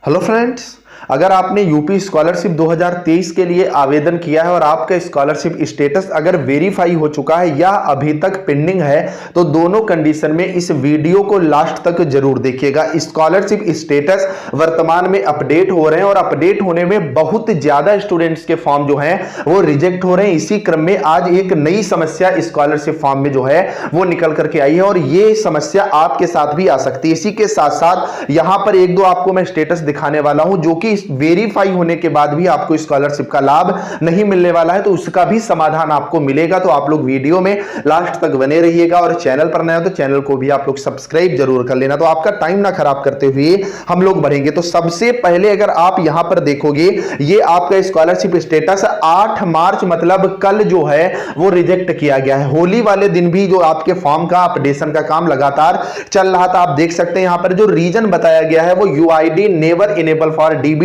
Hello friends, अगर आपने UP scholarship 2023 के लिए आवेदन किया है और आपका स्कॉलरशिप स्टेटस अगर वेरीफाई हो चुका है या अभी तक पेंडिंग है, तो दोनों कंडीशन में इस वीडियो को लास्ट तक जरूर देखिएगा। स्कॉलरशिप स्टेटस वर्तमान में अपडेट हो रहे हैं और अपडेट होने में बहुत ज्यादा स्टूडेंट्स के फॉर्म जो हैं वो रिजेक्ट हो रहे हैं। इसी क्रम में आज एक नई समस्या स्कॉलरशिप फॉर्म में जो है वो निकल करके आई है और ये समस्या आपके साथ भी आ सकती है। इसी के साथ साथ यहां पर एक दो आपको मैं स्टेटस दिखाने वाला हूं जो कि वेरीफाई होने के बाद भी आपको स्कॉलरशिप का लाभ नहीं मिलने वाला है, तो उसका भी समाधान आपको मिलेगा। तो आप लोग वीडियो में लास्ट तक बने रहिएगा और चैनल पर नए हो तो चैनल को भी आप लोग सब्सक्राइब जरूर कर लेना। तो आपका टाइम ना खराब करते हुए हम लोग बढ़ेंगे। तो सबसे पहले अगर आप यहां पर देखोगे, ये आपका स्कॉलरशिप स्टेटस 8 मार्च मतलब कल जो है वो रिजेक्ट किया गया है। होली वाले दिन भी जो आपके फॉर्म का अपडेशन का काम लगातार चल रहा था। आप देख सकते हैं यहां पर जो रीजन बताया गया है वो UID never enable for DBT,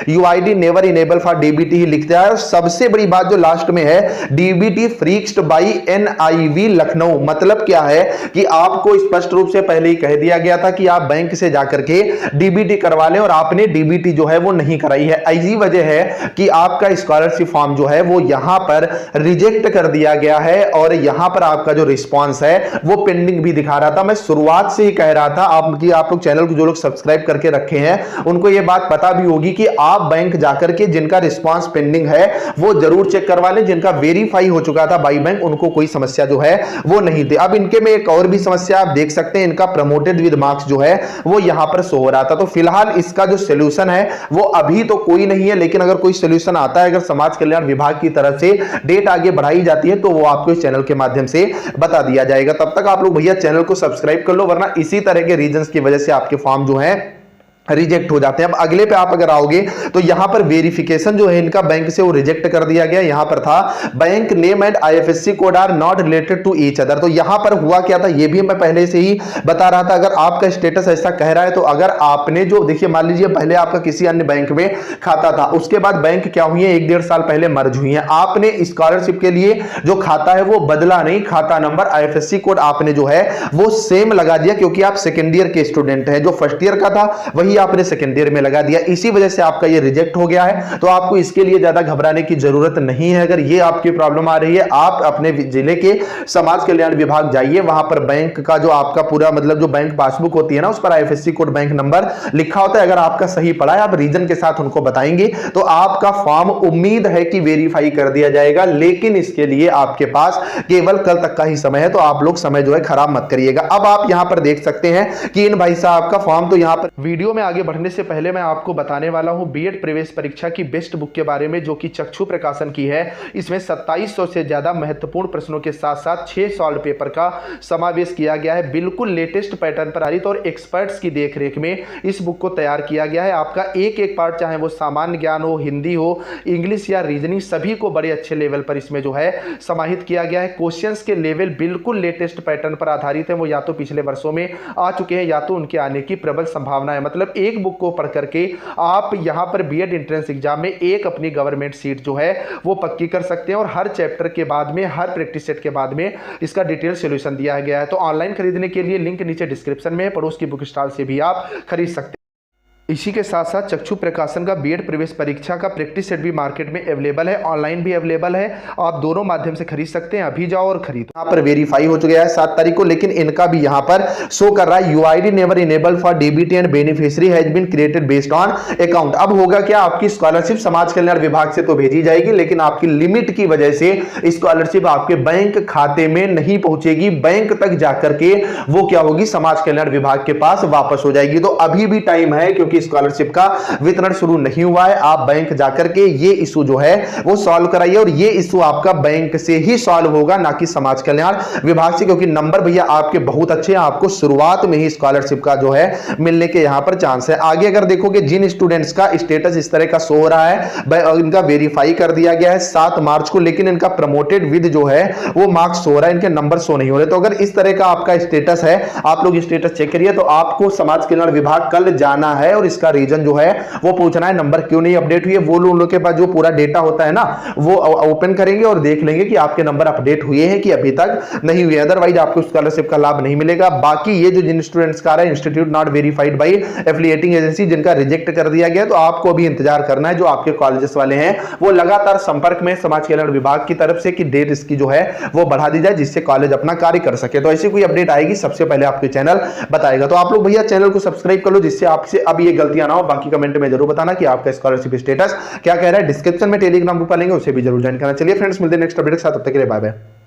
UID never enable for DBT ही लिखता है। और सबसे बड़ी बात जो लास्ट में है, डीबीटी फ्रीक्स्ड बाई एनआईवी लखनऊ, मतलब क्या है कि आपको स्पष्ट रूप से पहले ही कह दिया गया था कि आप बैंक से जाकर के डीबीटी करवा लें और आपने डीबीटी जो है वो नहीं कराई है। ऐसी वजह है कि आपका स्कॉलरशिप फॉर्म जो है वो यहां पर रिजेक्ट कर दिया गया है और यहां पर आपका जो रिस्पांस है वो पेंडिंग भी दिखा रहा था। मैं शुरुआत से ही कह रहा था आप लोग चैनल को जो लोग सब्सक्राइब करके रखे हैं उनको ये बात पता भी होगी कि आप बैंक जाकर के जिनका रिस्पांस पेंडिंग है वो जरूर चेक करवा लें। जिनका वेरीफाई हो चुका था बाई बैंक उनको कोई समस्या जो है वो नहीं थी। अब इनके में एक और भी समस्या आप देख सकते हैं, इनका प्रमोटेड विद मार्क्स जो है वो यहां पर शो हो रहा था। तो फिलहाल इसका जो सॉल्यूशन है वो अभी तो कोई नहीं है, लेकिन अगर कोई सॉल्यूशन आता है, अगर समाज कल्याण विभाग की तरफ से डेट आगे बढ़ाई जाती है तो वो आपको इस चैनल के माध्यम से बता दिया जाएगा। तब तक आप लोग भैया चैनल को सब्सक्राइब कर लो, वरना इसी तरह के रीजंस की वजह से आपके फॉर्म जो है रिजेक्ट हो जाते हैं। अब अगले पे आप अगर आओगे तो यहां पर वेरिफिकेशन जो है इनका बैंक से वो रिजेक्ट कर दिया गया। यहां पर था bank name and IFSC code are not related to each other. तो यहां पर हुआ क्या था ये भी मैं पहले से ही बता रहा था। अगर आपका स्टेटस ऐसा कह रहा है तो अगर आपने जो देखिए मान लीजिए पहले आपका किसी अन्य बैंक में खाता था, उसके बाद बैंक क्या हुई है 1-1.5 साल पहले मर्ज हुई है, आपने स्कॉलरशिप के लिए जो खाता है वो बदला नहीं, खाता नंबर आईएफएससी कोड आपने जो है वो सेम लगा दिया, क्योंकि आप सेकेंड ईयर के स्टूडेंट हैं। जो फर्स्ट ईयर का था वही आपने सेकेंड ईयर में लगा दिया, इसी वजह से आपका ये रिजेक्ट हो गया है। तो आपको इसके लिए ज्यादा घबराने की जरूरत नहीं है। अगर ये आपकी प्रॉब्लम आ रही है, आप अपने जिले के समाज कल्याण विभाग जाइए, वहां पर बैंक का जो आपका पूरा मतलब जो बैंक पासबुक होती है ना, उस पर आईएफएससी कोड बैंक नंबर लिखा होता है। अगर आपका सही पड़ा है, आप रीजन के साथ उनको बताएंगे तो आपका फॉर्म उम्मीद है कि वेरीफाई कर दिया जाएगा। लेकिन इसके लिए आपके पास केवल कल तक का ही समय है, तो आप लोग समय जो है खराब मत करिएगा। अब आप यहां पर देख सकते हैं कि इन भाई साहब का फॉर्म, तो यहां पर वीडियो में आगे बढ़ने से पहले मैं आपको बताने वाला हूं बीएड प्रवेश परीक्षा की बेस्ट बुक के बारे में, जो कि चक्षु प्रकाशन की है। इसमें 2700 से ज्यादा महत्वपूर्ण प्रश्नों के साथ साथ 6 सॉल्व पेपर का समावेश किया गया है। बिल्कुल लेटेस्ट पैटर्न पर आधारित और एक्सपर्ट्स की देखरेख में इस बुक को तैयार किया गया है। आपका एक एक पार्ट, चाहे वो सामान्य ज्ञान हो, हिंदी हो, इंग्लिश या रीजनिंग, सभी को बड़े अच्छे लेवल पर इसमें जो है समाहित किया गया है। क्वेश्चंस के लेवल बिल्कुल लेटेस्ट पैटर्न पर आधारित है। वो या तो पिछले वर्षों में आ चुके हैं या तो उनके आने की प्रबल संभावना है। मतलब एक बुक को पढ़ करके आप यहां पर बीएड एंट्रेंस एग्जाम में एक अपनी गवर्नमेंट सीट जो है वो पक्की कर सकते हैं। और हर चैप्टर के बाद में, हर प्रैक्टिस सेट के बाद में इसका डिटेल सॉल्यूशन दिया गया है। तो ऑनलाइन खरीदने के लिए लिंक नीचे डिस्क्रिप्शन में है, पड़ोस की बुक स्टॉल से भी आप खरीद सकते हैं। इसी के साथ साथ चक्षु प्रकाशन का बीएड प्रवेश परीक्षा का प्रैक्टिस सेट भी मार्केट में अवेलेबल है, ऑनलाइन भी अवेलेबल है। आप दोनों माध्यम से खरीद सकते हैं। अभी जाओ और खरीदो। यहाँ पर वेरीफाई हो चुका है 7 तारीख को, लेकिन इनका भी यहाँ पर शो कर रहा है UID never enable for DBT and beneficiary has been created based on account. अब होगा क्या, आपकी स्कॉलरशिप समाज कल्याण विभाग से तो भेजी जाएगी, लेकिन आपकी लिमिट की वजह से स्कॉलरशिप आपके बैंक खाते में नहीं पहुंचेगी। बैंक तक जाकर के वो क्या होगी, समाज कल्याण विभाग के पास वापस हो जाएगी। तो अभी भी टाइम है, क्योंकि स्कॉलरशिप का वितरण शुरू नहीं हुआ है। आप बैंक जाकर के ये इशू जो है वो सॉल्व कराइए, और ये इशू आपका बैंक से ही सॉल्व होगा, ना कि समाज कल्याण विभाग से, क्योंकि नंबर भैया आपके बहुत अच्छे हैं। आपको शुरुआत में ही स्कॉलरशिप का जो है मिलने के यहां पर चांस है। आगे अगर देखोगे जिन स्टूडेंट्स का स्टेटस इस तरह का शो हो रहा है, इनका वेरीफाई कर दिया गया है 7 मार्च को, लेकिन इनका प्रमोटेड विद जो है वो मार्क्स शो हो रहा है, इनके नंबर शो नहीं हो रहे। तो अगर इस तरह का आपका स्टेटस है, आप लोग स्टेटस चेक करिए। तो आपको समाज कल्याण विभाग कल जाना है और और इसका रीजन जो है वो पूछना है, नंबर क्यों नहीं अपडेट हुई है। वो लोगों के पास जो पूरा डेटा होता है ना वो ओपन करेंगे और देख लेंगे कि आपके नंबर अपडेट हुए हैं कि अभी तक नहीं हुए, अदरवाइज आपको स्कॉलरशिप का लाभ नहीं मिलेगा। बाकी ये जो जिन स्टूडेंट्स का है institute not verified by affiliating agency, जिनका रिजेक्ट कर दिया गया, तो आपको अभी इंतजार करना है। जो आपके कॉलेजेस वाले हैं वो लगातार संपर्क में समाज कल्याण विभाग की तरफ से कि डेट इसकी जो है वो बढ़ा दी जाए, जिससे कॉलेज अपना कार्य कर सके। तो ऐसी कोई अपडेट आएगी सबसे पहले आपके चैनल बताएगा। तो आप लोग भैया चैनल को सब्सक्राइब कर लो, जिससे आपसे अब ये गलतियां ना हो। बाकी कमेंट में जरूर बताना कि आपका स्कॉलरशिप स्टेटस क्या कह रहा है। डिस्क्रिप्शन में टेलीग्राम ग्रुप लेंगे, उसे भी जरूर ज्वाइन करना। चलिए फ्रेंड्स, मिलते हैं नेक्स्ट अपडेट के साथ, तब तक के लिए बाय बाय।